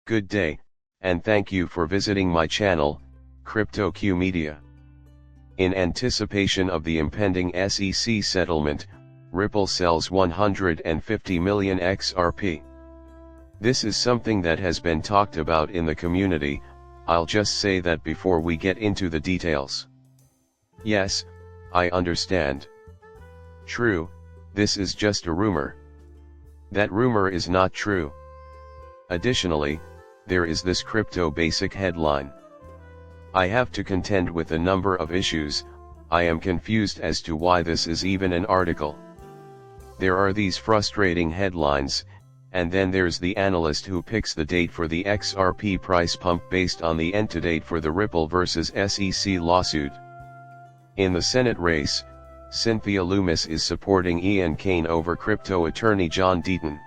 Good day, and thank you for visiting my channel, CryptoQ Media. In anticipation of the impending SEC settlement, Ripple sells 150 million XRP. This is something that has been talked about in the community. I'll just say that before we get into the details. Yes, I understand. True, this is just a rumor. That rumor is not true. Additionally, there is this crypto basic headline. I have to contend with a number of issues. I am confused as to why this is even an article. There are these frustrating headlines, and then there's the analyst who picks the date for the XRP price pump based on the end date for the Ripple vs. SEC lawsuit. In the Senate race, Cynthia Lummis is supporting Ian Cain over crypto attorney John Deaton.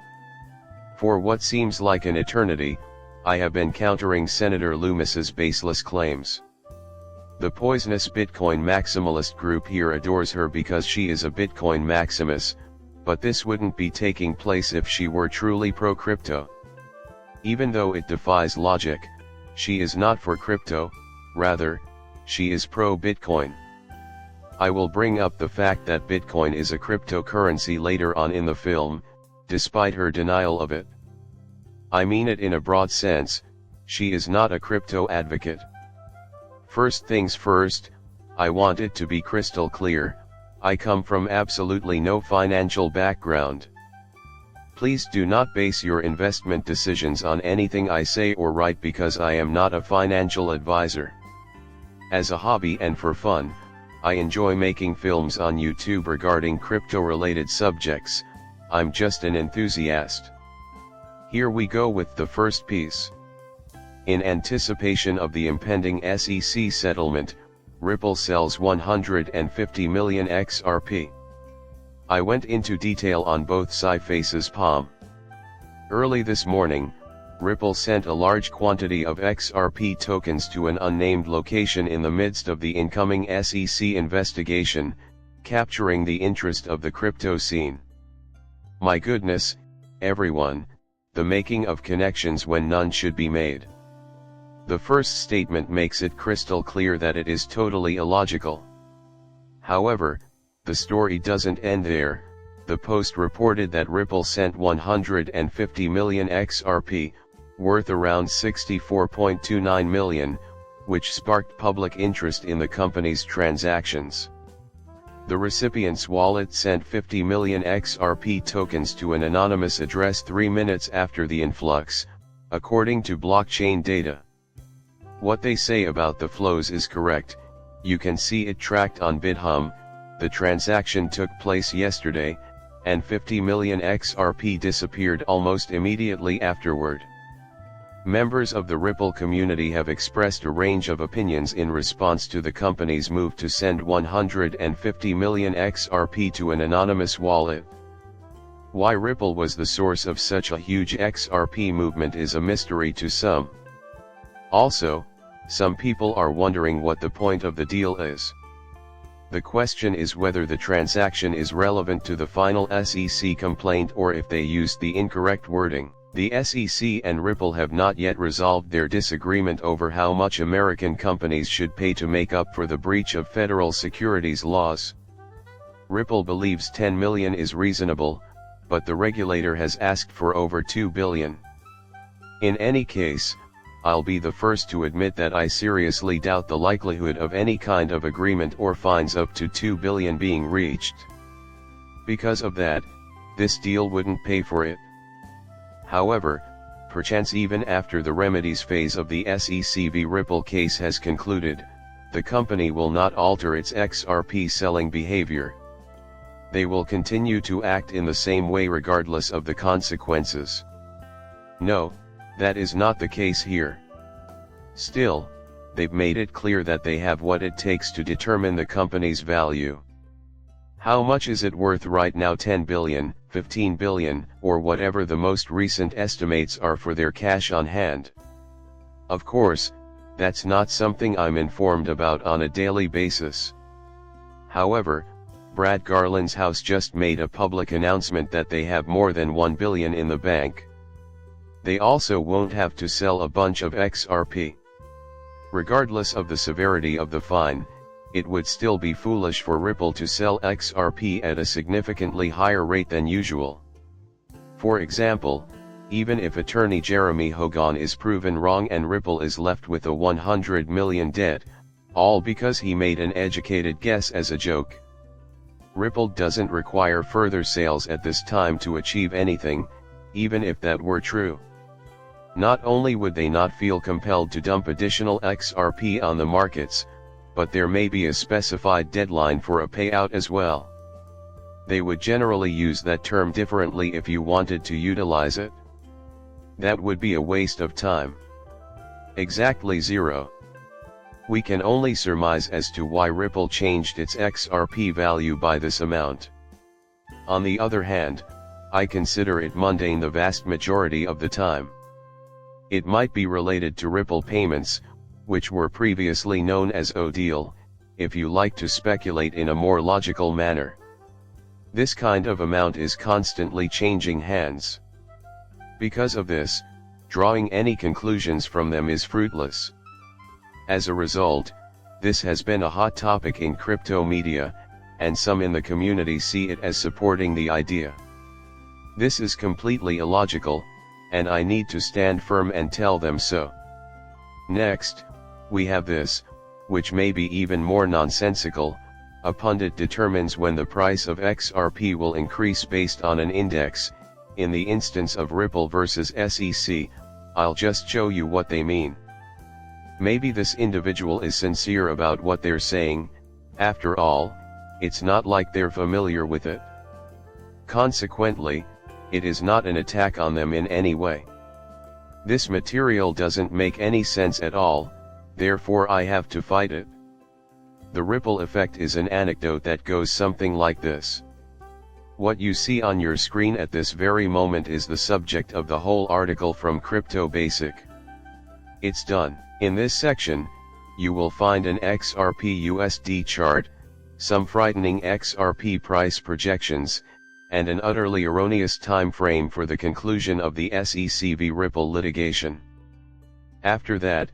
For what seems like an eternity, I have been countering Senator Lummis's baseless claims. The poisonous Bitcoin maximalist group here adores her because she is a Bitcoin maximus, but this wouldn't be taking place if she were truly pro-crypto. Even though it defies logic, she is not for crypto, rather, she is pro-Bitcoin. I will bring up the fact that Bitcoin is a cryptocurrency later on in the film, despite her denial of it. I mean it in a broad sense, she is not a crypto advocate. First things first, I want it to be crystal clear, I come from absolutely no financial background. Please do not base your investment decisions on anything I say or write because I am not a financial advisor. As a hobby and for fun, I enjoy making films on YouTube regarding crypto-related subjects. I'm just an enthusiast. Here we go with the first piece. In anticipation of the impending SEC settlement, Ripple sells 150 million XRP. I went into detail on both faces palm. Early this morning, Ripple sent a large quantity of XRP tokens to an unnamed location in the midst of the incoming SEC investigation, capturing the interest of the crypto scene. My goodness, everyone, the making of connections when none should be made. The first statement makes it crystal clear that it is totally illogical. However, the story doesn't end there. The Post reported that Ripple sent 150 million XRP, worth around $64.29 million, which sparked public interest in the company's transactions. The recipient's wallet sent 50 million XRP tokens to an anonymous address 3 minutes after the influx, according to blockchain data. What they say about the flows is correct. You can see it tracked on BitHub. The transaction took place yesterday, and 50 million XRP disappeared almost immediately afterward. Members of the Ripple community have expressed a range of opinions in response to the company's move to send 150 million XRP to an anonymous wallet. Why Ripple was the source of such a huge XRP movement is a mystery to some. Also, some people are wondering what the point of the deal is. The question is whether the transaction is relevant to the final SEC complaint or if they used the incorrect wording. The SEC and Ripple have not yet resolved their disagreement over how much American companies should pay to make up for the breach of federal securities laws. Ripple believes 10 million is reasonable, but the regulator has asked for over 2 billion. In any case, I'll be the first to admit that I seriously doubt the likelihood of any kind of agreement or fines up to 2 billion being reached. Because of that, this deal wouldn't pay for it. However, perchance even after the remedies phase of the SEC v Ripple case has concluded, the company will not alter its XRP selling behavior. They will continue to act in the same way regardless of the consequences. No, that is not the case here. Still, they've made it clear that they have what it takes to determine the company's value. How much is it worth right now? 10 billion, 15 billion, or whatever the most recent estimates are for their cash on hand. Of course, that's not something I'm informed about on a daily basis. However, Brad Garland's house just made a public announcement that they have more than 1 billion in the bank. they also won't have to sell a bunch of XRP. Regardless of the severity of the fine, it would still be foolish for Ripple to sell XRP at a significantly higher rate than usual. For example, even if attorney Jeremy Hogan is proven wrong and Ripple is left with a 100 million debt, all because he made an educated guess as a joke. Ripple doesn't require further sales at this time to achieve anything, even if that were true. Not only would they not feel compelled to dump additional XRP on the markets, but there may be a specified deadline for a payout as well. They would generally use that term differently if you wanted to utilize it. That would be a waste of time. Exactly zero. We can only surmise as to why Ripple changed its XRP value by this amount. On the other hand, I consider it mundane the vast majority of the time. It might be related to Ripple payments, which were previously known as ODeal, if you like to speculate in a more logical manner. This kind of amount is constantly changing hands. Because of this, drawing any conclusions from them is fruitless. As a result, this has been a hot topic in crypto media, and some in the community see it as supporting the idea. This is completely illogical, and I need to stand firm and tell them so. Next, we have this, which may be even more nonsensical: a pundit determines when the price of XRP will increase based on an index. In the instance of Ripple versus SEC, I'll just show you what they mean. Maybe this individual is sincere about what they're saying. After all, it's not like they're familiar with it. Consequently, it is not an attack on them in any way. This material doesn't make any sense at all, therefore I have to fight it. The Ripple effect is an anecdote that goes something like this. What you see on your screen at this very moment is the subject of the whole article from Crypto Basic. It's done. In this section, you will find an XRP USD chart, some frightening XRP price projections, and an utterly erroneous time frame for the conclusion of the SEC v Ripple litigation. After that,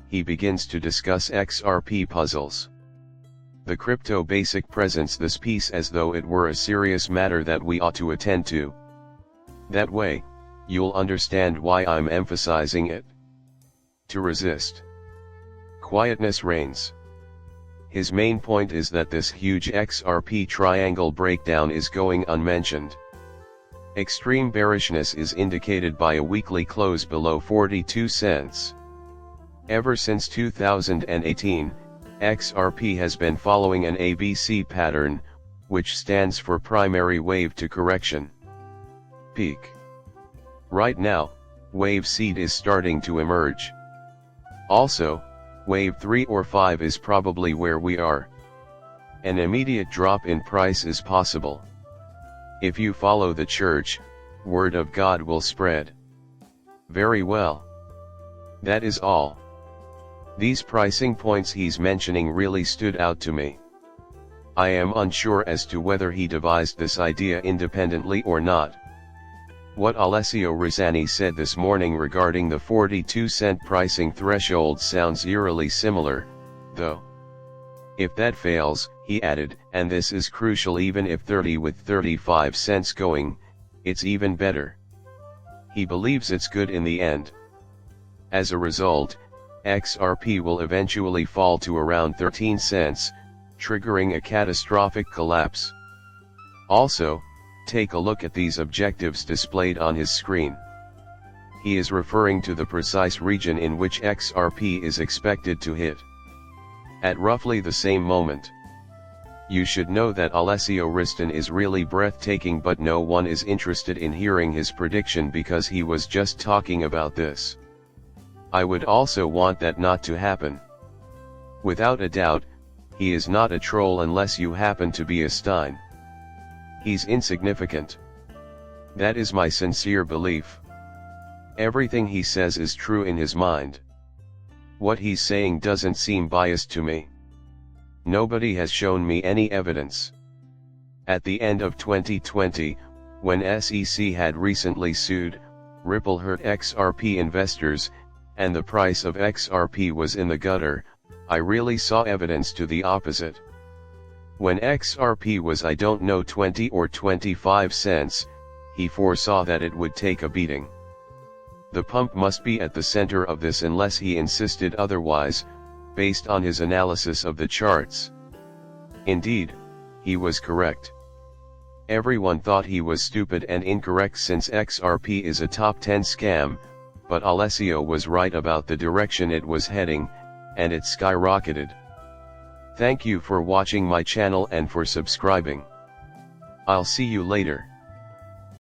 he begins to discuss XRP puzzles. The Crypto Basic presents this piece as though it were a serious matter that we ought to attend to. That way, you'll understand why I'm emphasizing it. To resist. Quietness reigns. His main point is that this huge XRP triangle breakdown is going unmentioned. Extreme bearishness is indicated by a weekly close below 42 cents. Ever since 2018, XRP has been following an ABC pattern, which stands for primary wave to correction. Peak. Right now, wave seed is starting to emerge. Also, wave 3 or 5 is probably where we are. An immediate drop in price is possible. If you follow the church, word of God will spread. Very well. That is all. These pricing points he's mentioning really stood out to me. I am unsure as to whether he devised this idea independently or not. What Alessio Rizzani said this morning regarding the 42-cent pricing threshold sounds eerily similar, though. If that fails, he added, and this is crucial, even if 30 with 35 cents going, it's even better. He believes it's good in the end. As a result, XRP will eventually fall to around 13 cents, triggering a catastrophic collapse. Also, take a look at these objectives displayed on his screen. He is referring to the precise region in which XRP is expected to hit. At roughly the same moment. You should know that Alessio Riston is really breathtaking, but no one is interested in hearing his prediction because he was just talking about this. I would also want that not to happen. Without a doubt, he is not a troll unless you happen to be a Stein. He's insignificant. That is my sincere belief. Everything he says is true in his mind. What he's saying doesn't seem biased to me. Nobody has shown me any evidence. At the end of 2020, when SEC had recently sued, Ripple hurt XRP investors, and the price of XRP was in the gutter. I really saw evidence to the opposite. When XRP was, I don't know, 20 or 25 cents, he foresaw that it would take a beating. The pump must be at the center of this unless he insisted otherwise, based on his analysis of the charts. Indeed, he was correct. Everyone thought he was stupid and incorrect since XRP is a top 10 scam, but Alessio was right about the direction it was heading, and it skyrocketed. Thank you for watching my channel and for subscribing. I'll see you later.